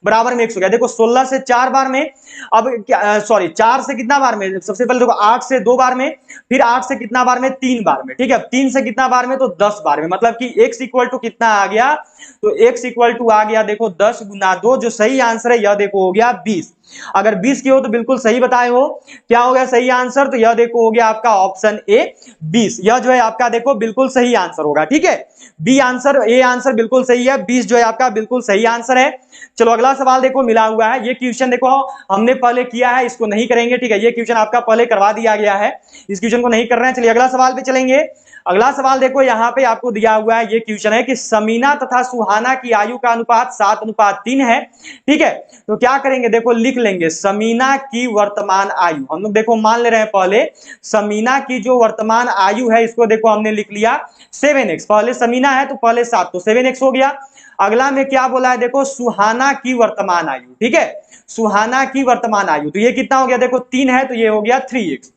बराबर में x हो गया। देखो 16 से 4 बार में, अब क्या सॉरी 4 से कितना बार में, सबसे पहले देखो 8 से 2 बार में, फिर 8 से कितना बार में, 3 बार में। ठीक है, 3 से कितना बार में, तो 10 बार में, मतलब कि x इक्वल टू कितना आ गया, तो x इक्वल टू आ गया देखो 10 गुना 2, जो सही आंसर है यह देखो हो गया 20। अगर 20 की हो तो बिल्कुल सही बताए हो, क्या हो गया सही आंसर, तो यह देखो हो गया आपका ऑप्शन ए 20, यह जो है आपका देखो बिल्कुल सही आंसर होगा। ठीक है, बी आंसर, ए आंसर बिल्कुल सही है, 20 जो है आपका बिल्कुल सही आंसर है। चलो अगला सवाल देखो मिला हुआ है, ये क्वेश्चन देखो हमने पहले किया है, इसको नहीं करेंगे। ठीक है, ये क्वेश्चन आपका पहले करवा दिया गया है, इस क्वेश्चन को नहीं कर रहे हैं। चलिए अगला सवाल पे चलेंगे। अगला सवाल देखो यहाँ पे आपको दिया हुआ है, ये क्वेश्चन है कि समीना तथा सुहाना की आयु का अनुपात 7:3 है। ठीक है, तो क्या करेंगे, देखो लिख लेंगे समीना की वर्तमान आयु, हम लोग देखो मान ले रहे हैं पहले समीना की जो वर्तमान आयु है, इसको देखो हमने लिख लिया 7x, पहले समीना है तो पहले 7 तो 7x हो गया। अगला में क्या बोला है, देखो सुहाना की वर्तमान आयु। ठीक है, सुहाना की वर्तमान आयु, तो ये कितना हो गया, देखो 3 है तो ये हो गया 3x।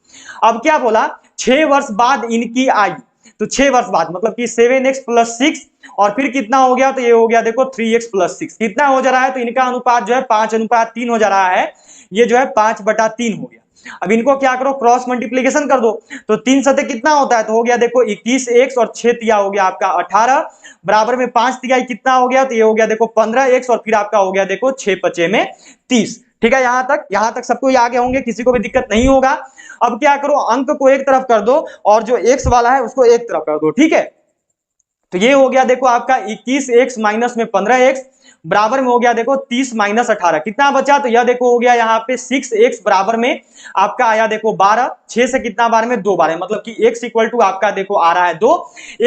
अब क्या बोला, 6 वर्ष बाद इनकी आयु, तो 6 वर्ष बाद मतलब कि 7x प्लस 6, और फिर कितना हो गया, तो ये हो गया देखो 3x प्लस 6, कितना हो जा रहा है, तो इनका अनुपात जो है 5:3 हो जा रहा है, ये जो है 5/3 हो गया। अब इनको क्या करो, क्रॉस मल्टीप्लीकेशन कर दो, तो 3 सते कितना होता है, तो हो गया देखो 21x, और 6 तिया हो गया आपका 18, बराबर में 5 तिहाई कितना हो गया, तो ये हो गया देखो 15x, और फिर आपका हो गया देखो 6 पचे में 30। ठीक है, यहां तक सबको आगे होंगे, किसी को भी दिक्कत नहीं होगा। अब क्या करो, अंक को एक तरफ कर दो और जो x वाला है उसको एक तरफ कर दो। ठीक है, तो ये हो गया देखो आपका 21x माइनस में 15x, बराबर में हो गया देखो 30 माइनस 18, कितना बचा, तो यह देखो हो गया यहाँ पे 6x, बराबर में आपका आया देखो 12, 6 से कितना बार में 2 बार है, मतलब कि x इक्वल टू आपका देखो आ रहा है 2,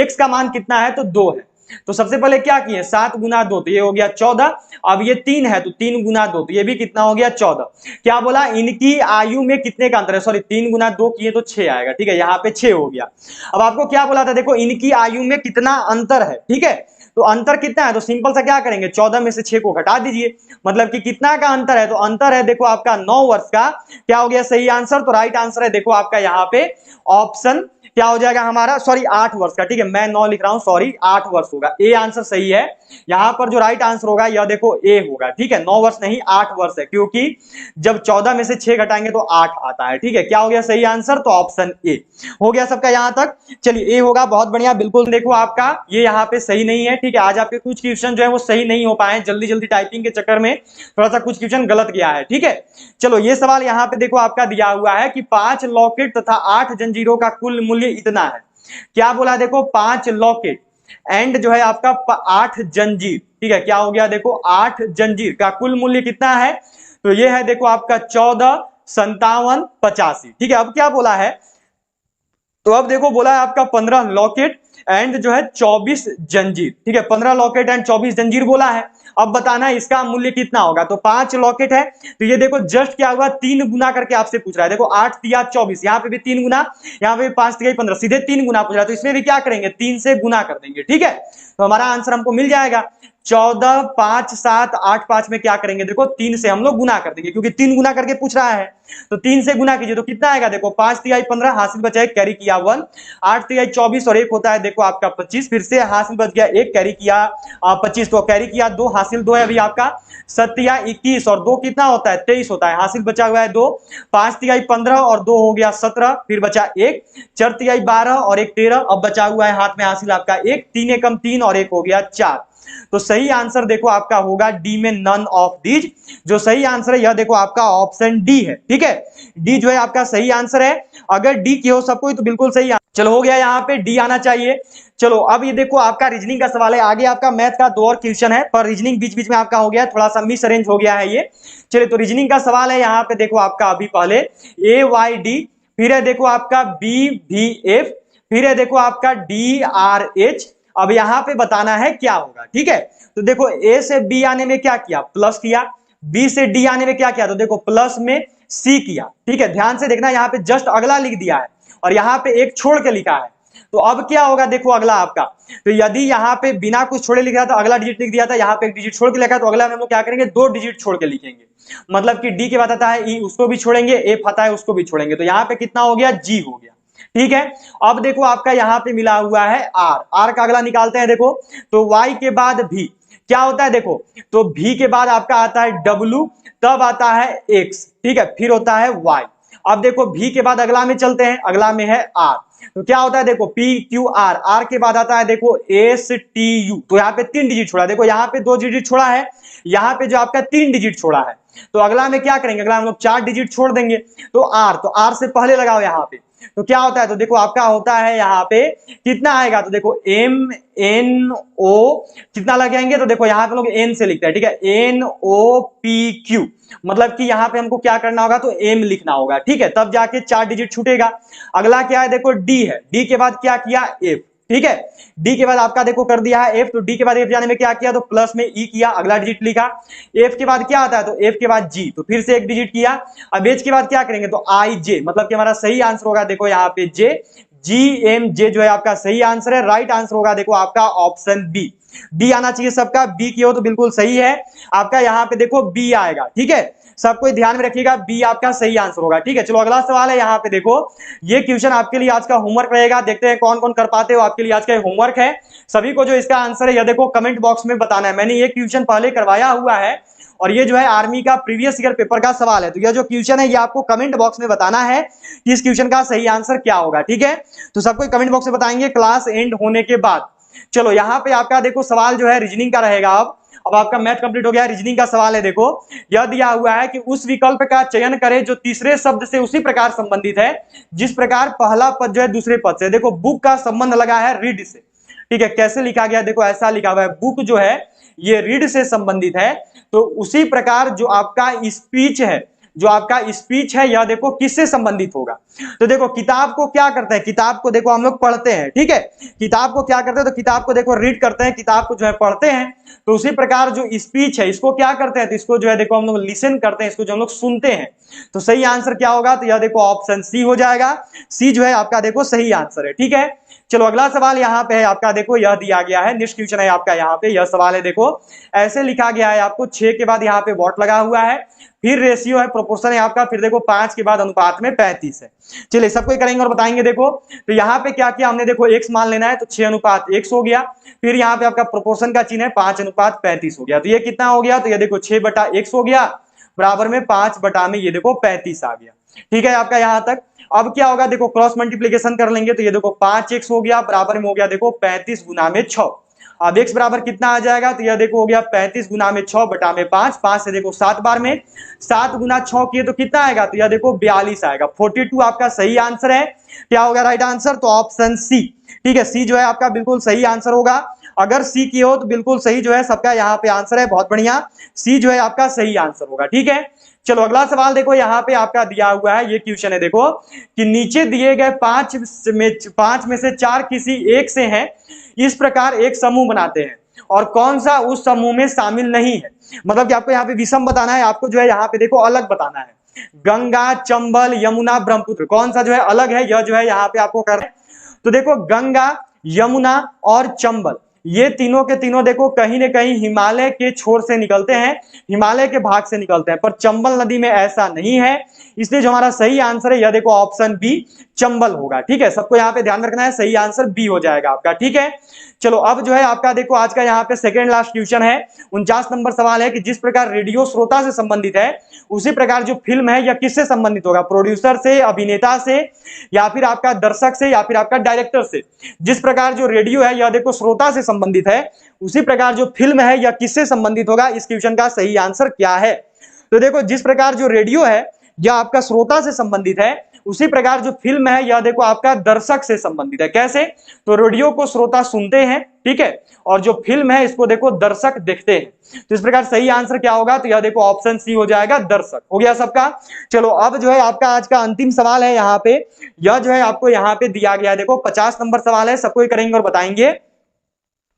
x का मान कितना है, तो 2 है। तो सबसे पहले क्या किए, 7 गुना 2, तो ये हो गया 14, अब ये 3 है तो 3 गुना 2, तो ये भी कितना हो गया 14। क्या बोला, इनकी आयु में कितने का अंतर है, सॉरी 3 गुना 2 किए तो 6 आएगा। ठीक है, यहाँ पे 6 हो गया। अब आपको क्या बोला था, देखो इनकी आयु में कितना अंतर है। ठीक है, तो अंतर कितना है, तो सिंपल सा क्या करेंगे, 14 में से 6 को घटा दीजिए, मतलब कि कितना का अंतर है, तो अंतर है देखो आपका 9 वर्ष का। क्या हो गया सही आंसर, तो राइट आंसर है देखो आपका यहाँ पे ऑप्शन क्या हो जाएगा हमारा, सॉरी 8 वर्ष का। ठीक है, मैं 9 लिख रहा हूं, सॉरी 8 वर्ष होगा, ए आंसर सही है। यहां पर जो राइट आंसर होगा यह देखो ए होगा। ठीक है, 9 वर्ष नहीं 8 वर्ष है, क्योंकि जब 14 में से 6 घटाएंगे तो 8 आता है। ठीक है, क्या हो गया सही आंसर, तो ऑप्शन ए हो गया सबका यहां तक। चलिए ए होगा, बहुत बढ़िया, बिल्कुल देखो आपका ये यहाँ पे सही नहीं है। ठीक है, आज आपके कुछ क्वेश्चन जो है वो सही नहीं हो पाए, जल्दी जल्दी टाइपिंग के चक्कर में थोड़ा सा कुछ क्वेश्चन गलत गया है, ठीक है। चलो ये सवाल यहाँ पे देखो आपका दिया हुआ है कि 5 लॉकेट तथा 8 जंजीरों का कुल मूल्य इतना है। क्या बोला, देखो 5 लॉकेट एंड जो है आपका 8 जंजीर, ठीक है, क्या हो गया, देखो 8 जंजीर का कुल मूल्य कितना है, तो ये है देखो आपका 14, 57, 85, ठीक है। अब क्या बोला है, तो अब देखो बोला है आपका 15 लॉकेट एंड जो है 24 जंजीर, ठीक है, 15 लॉकेट एंड 24 जंजीर बोला है। अब बताना है इसका मूल्य कितना होगा, तो 5 लॉकेट है तो ये देखो जस्ट क्या हुआ, 3 गुना करके आपसे पूछ रहा है, देखो 8 तिया 24, यहाँ पे भी 3 गुना, यहाँ पे भी 5 तिया 15, सीधे 3 गुना पूछ रहा है, तो इसमें भी क्या करेंगे, 3 से गुना कर देंगे, ठीक है। तो हमारा आंसर हमको मिल जाएगा 14, 5, 7, 8, 5 में क्या करेंगे, देखो 3 से हम लोग गुना कर देंगे, क्योंकि 3 गुना करके पूछ रहा है, तो 3 से गुना कीजिए तो कितना आएगा, देखो 5 तिहाई 15, हासिल बचा एक, कैरी किया 1, 8 तिहाई 24 और 1 होता है देखो आपका 25, फिर से हासिल बच गया 1, कैरी किया 25, तो कैरी किया 2, हासिल 2 है अभी आपका, 7 तिहाई 21 और 2 कितना होता है 23 होता है, हासिल बचा हुआ है 2, 5 तिहाई 15 और 2 हो गया 17, फिर बचा 1, 4 तिहाई 12 और 1 13, अब बचा हुआ है हाथ में हासिल आपका 1, 3 एकम 3 और 1 हो गया 4। तो सही आंसर देखो आपका होगा डी में नन ऑफ दीज, जो सही आंसर है यह देखो आपका ऑप्शन डी है, ठीक है, डी जो है आपका सही आंसर है। अगर डी की हो सबको तो बिल्कुल सही। चलो हो गया, यहाँ पे डी आना चाहिए। चलो अब ये देखो आपका रीजनिंग का सवाल है, आगे आपका मैथ का 2 और क्वेश्चन है, पर रीजनिंग बीच बीच में आपका हो गया, थोड़ा सा मिस अरेंज हो गया है ये। चलिए तो रीजनिंग का सवाल है, यहाँ पे देखो आपका अभी पहले ए वाई डी, फिर है देखो आपका बी वी एफ, फिर है देखो आपका डी आर एच। अब यहां पे बताना है क्या होगा, ठीक है। तो देखो ए से बी आने में क्या किया, प्लस किया, बी से डी आने में क्या किया, तो देखो प्लस में सी किया, ठीक है। ध्यान से देखना, यहाँ पे जस्ट अगला लिख दिया है और यहाँ पे एक छोड़ के लिखा है, तो अब क्या होगा देखो अगला आपका, तो यदि यहाँ पे बिना कुछ छोड़े लिख रहा था, अगला डिजिट लिख दिया था, यहाँ पे एक डिजिट छोड़ के लिखा है, तो अगला हम लोग क्या करेंगे, 2 डिजिट छोड़ के लिखेंगे, मतलब कि डी के बाद आता है ई, उसको भी छोड़ेंगे, एफ आता है उसको भी छोड़ेंगे, तो यहाँ पे कितना हो गया, जी हो गया, ठीक है। अब देखो आपका यहाँ पे मिला हुआ है आर, आर का अगला निकालते हैं देखो, तो वाई के बाद भी क्या होता है देखो, तो भी के बाद आपका आता है डब्ल्यू, तब आता है एक्स, ठीक है, फिर होता है वाई। अब देखो भी के बाद अगला में चलते हैं, अगला में है आर, तो क्या होता है देखो पी क्यू आर, आर के बाद आता है देखो एस टी यू, तो यहाँ पे 3 डिजिट छोड़ा, देखो यहाँ पे 2 डिजिट छोड़ा है, यहाँ पे जो आपका 3 डिजिट छोड़ा है, तो अगला में क्या करेंगे, अगला हम लोग 4 डिजिट छोड़ देंगे, तो आर से पहले लगाओ यहाँ पे, तो क्या होता है, तो देखो आपका होता है यहाँ पे कितना आएगा, तो देखो एम एन ओ कितना लग जाएंगे, तो देखो यहाँ पे लोग एन से लिखते हैं, ठीक है, एन ओ पी क्यू, मतलब कि यहाँ पे हमको क्या करना होगा, तो एम लिखना होगा, ठीक है, तब जाके 4 डिजिट छूटेगा। अगला क्या है देखो डी है, डी के बाद क्या किया एफ, ठीक है, डी के बाद आपका देखो कर दिया है एफ, तो डी के बाद एफ जाने में क्या किया, तो प्लस में ई किया, अगला डिजिट लिखा, एफ के बाद क्या आता है, तो एफ के बाद जी, तो फिर से एक डिजिट किया, अब एच के बाद क्या करेंगे, तो आई जे, मतलब कि हमारा सही आंसर होगा देखो यहाँ पे जे, जी एम जे जो है आपका सही आंसर है, राइट आंसर होगा देखो आपका ऑप्शन बी, बी आना चाहिए सबका, बी की हो तो बिल्कुल सही है आपका, यहाँ पे देखो बी आएगा, ठीक है, सबको ध्यान में रखिएगा, बी आपका सही आंसर होगा, ठीक है। चलो अगला सवाल है, यहाँ पे देखो ये क्वेश्चन आपके लिए आज का होमवर्क रहेगा, देखते हैं कौन कौन कर पाते हो, आपके लिए आज का होमवर्क है, सभी को जो इसका आंसर है यह देखो कमेंट बॉक्स में बताना है। मैंने ये क्वेश्चन पहले करवाया हुआ है और ये जो है आर्मी का प्रीवियस ईयर पेपर का सवाल है, तो यह जो क्वेश्चन है ये आपको कमेंट बॉक्स में बताना है कि इस क्वेश्चन का सही आंसर क्या होगा, ठीक है। तो सबको कमेंट बॉक्स में बताएंगे क्लास एंड होने के बाद। चलो यहाँ पे आपका देखो सवाल जो है रीजनिंग का रहेगा। अब आपका मैथ कंप्लीट हो गया, रीजनिंग का सवाल है, देखो यह दिया हुआ है कि उस विकल्प का चयन करें जो तीसरे शब्द से उसी प्रकार संबंधित है जिस प्रकार पहला पद जो है दूसरे पद से। देखो बुक का संबंध लगा है रीड से, ठीक है, कैसे लिखा गया, देखो ऐसा लिखा हुआ है, बुक जो है ये रीड से संबंधित है, तो उसी प्रकार जो आपका स्पीच है, जो आपका स्पीच है यह देखो किससे संबंधित होगा। तो देखो किताब को क्या करते हैं, किताब को देखो हम लोग पढ़ते हैं, ठीक है, किताब को क्या करते हैं, तो किताब को देखो रीड करते हैं, किताब को जो है पढ़ते हैं, तो उसी प्रकार जो स्पीच है इसको क्या करते हैं, तो इसको जो है देखो हम लोग लिसन करते हैं, इसको जो हम लोग सुनते हैं। तो सही आंसर क्या होगा, तो यह देखो ऑप्शन सी हो जाएगा, सी जो है आपका देखो सही आंसर है, ठीक है। चलो अगला सवाल यहाँ पे है आपका, देखो यह दिया गया है, नेक्स्ट क्वेश्चन है आपका, यहाँ पे यह सवाल है, देखो ऐसे लिखा गया है आपको 6 के बाद यहाँ पे वॉट लगा हुआ है, फिर रेशियो है, प्रोपोर्शन है आपका, फिर देखो 5 के बाद अनुपात में 35 है। चलिए सबको करेंगे और बताएंगे। देखो तो यहाँ पे क्या किया हमने, देखो x मान लेना है, तो 6 अनुपात x हो गया, फिर यहाँ पे आपका प्रोपोर्शन का चिन्ह है 5 अनुपात 35 हो गया, तो ये कितना हो गया, तो ये देखो 6 बटा x हो गया बराबर में 5 बटा में ये देखो 35 आ गया, ठीक है आपका यहाँ तक। अब क्या होगा, देखो क्रॉस मल्टीप्लीकेशन कर लेंगे, तो ये देखो 5x हो गया बराबर में हो गया देखो 35 गुना में 6। अब x बराबर कितना आ जाएगा, तो यह देखो हो गया 35 गुना में 6 बटा में 5, 5 से देखो 7 बार में 7 गुना 6 किए तो कितना आएगा, तो यह देखो 42 आएगा। 42 आपका सही आंसर है। क्या होगा राइट आंसर, तो ऑप्शन सी। ठीक है, सी जो है आपका बिल्कुल सही आंसर होगा। अगर सी की हो तो बिल्कुल सही जो है सबका यहाँ पे आंसर है, बहुत बढ़िया, सी जो है आपका सही आंसर होगा। ठीक है, चलो अगला सवाल देखो, यहाँ पे आपका दिया हुआ है, ये क्वेश्चन है देखो कि नीचे दिए गए पांच में से 4 किसी एक से हैं, इस प्रकार एक समूह बनाते हैं और कौन सा उस समूह में शामिल नहीं है। मतलब कि आपको यहाँ पे विषम बताना है, आपको जो है यहाँ पे देखो अलग बताना है। गंगा, चंबल, यमुना, ब्रह्मपुत्र, कौन सा जो है अलग है, यह जो है यहाँ पे आपको करना है। तो देखो गंगा, यमुना और चंबल, ये तीनों के तीनों देखो कहीं ना कहीं हिमालय के छोर से निकलते हैं, हिमालय के भाग से निकलते हैं, पर चंबल नदी में ऐसा नहीं है। इसलिए जो हमारा सही आंसर है यह देखो ऑप्शन बी चंबल होगा। ठीक है, सबको यहाँ पे ध्यान रखना है, सही आंसर बी हो जाएगा आपका। ठीक है, चलो अब जो है आपका देखो आज का यहाँ पे सेकेंड लास्ट क्वेश्चन है, 49 नंबर सवाल है कि जिस प्रकार रेडियो श्रोता से संबंधित है उसी प्रकार जो फिल्म है यह किससे संबंधित होगा, प्रोड्यूसर से, अभिनेता से, या फिर आपका दर्शक से, या फिर आपका डायरेक्टर से। जिस प्रकार जो रेडियो है यह देखो श्रोता से संबंधित है, उसी प्रकार जो फिल्म है यह किससे संबंधित होगा। इस क्वेश्चन का सही आंसर क्या है, तो देखो जिस प्रकार जो रेडियो है यह आपका श्रोता से संबंधित है, उसी प्रकार जो फिल्म है यह देखो आपका दर्शक से संबंधित है। कैसे, तो रेडियो को श्रोता सुनते हैं, ठीक है, और जो फिल्म है इसको देखो दर्शक देखते हैं। तो इस प्रकार सही आंसर क्या होगा, तो यह देखो ऑप्शन सी हो जाएगा, दर्शक। हो गया सबका। चलो अब जो है आपका आज का अंतिम सवाल है यहाँ पे, यह जो है आपको यहाँ पे दिया गया है, देखो 50 नंबर सवाल है, सबको करेंगे और बताएंगे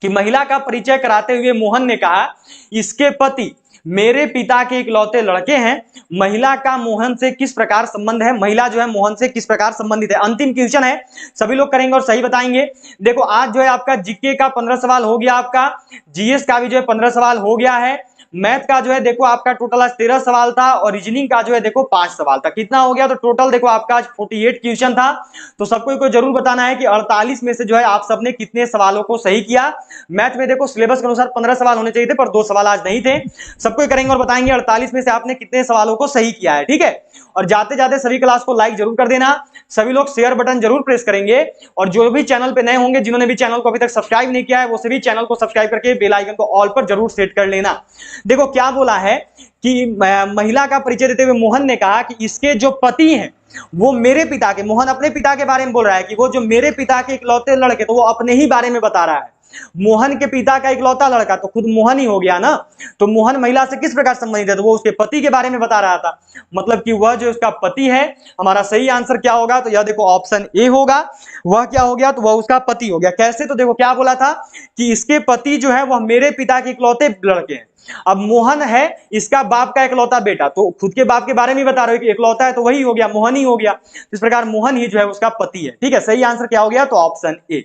कि महिला का परिचय कराते हुए मोहन ने कहा इसके पति मेरे पिता के इकलौते लड़के हैं। महिला का मोहन से किस प्रकार संबंध है, महिला जो है मोहन से किस प्रकार संबंधित है। अंतिम क्वेश्चन है, सभी लोग करेंगे और सही बताएंगे। देखो आज जो है आपका जीके का 15 सवाल हो गया, आपका जीएस का भी जो है 15 सवाल हो गया है, मैथ का जो है देखो आपका टोटल आज 13 सवाल था, और रीजनिंग का जो है देखो 5 सवाल था। कितना हो गया, तो टोटल देखो आपका आज 48 क्वेश्चन था। तो सबको जरूर बताना है कि 48 में से जो है आप सबने कितने सवालों को सही किया। मैथ में देखो सिलेबस के अनुसार 15 सवाल होने चाहिए थे, पर 2 सवाल आज नहीं थे। सबको करेंगे और बताएंगे 48 में से आपने कितने सवालों को सही किया है। ठीक है, और जाते जाते सभी क्लास को लाइक जरूर कर देना, सभी लोग शेयर बटन जरूर प्रेस करेंगे, और जो भी चैनल पे नए होंगे, जिन्होंने भी चैनल को अभी तक सब्सक्राइब नहीं किया है, वो सभी चैनल को सब्सक्राइब करके बेल आइकन को ऑल पर जरूर सेट कर लेना। देखो क्या बोला है कि महिला का परिचय देते हुए मोहन ने कहा कि इसके जो पति हैं वो मेरे पिता के, मोहन अपने पिता के बारे में बोल रहा है कि वो जो मेरे पिता के इकलौते लड़के, तो वो अपने ही बारे में बता रहा है। मोहन के पिता का इकलौता लड़का तो खुद मोहन ही हो गया ना, तो मोहन महिला से किस प्रकार संबंधित है, तो वो उसके पति के बारे में बता रहा था, मतलब कि वह जो उसका पति है। हमारा सही आंसर क्या होगा, तो यह देखो ऑप्शन ए होगा, वह क्या हो गया, तो वह उसका पति हो गया। कैसे, तो देखो क्या बोला था कि इसके पति जो है वह मेरे पिता के इकलौते लड़के हैं। अब मोहन है इसका बाप का इकलौता बेटा, तो खुद के बाप के बारे में बता रहे हो कि इकलौता है, तो वही हो गया, मोहन ही हो गया। इस प्रकार मोहन ही जो है उसका पति है। ठीक है, सही आंसर क्या हो गया, तो ऑप्शन ए।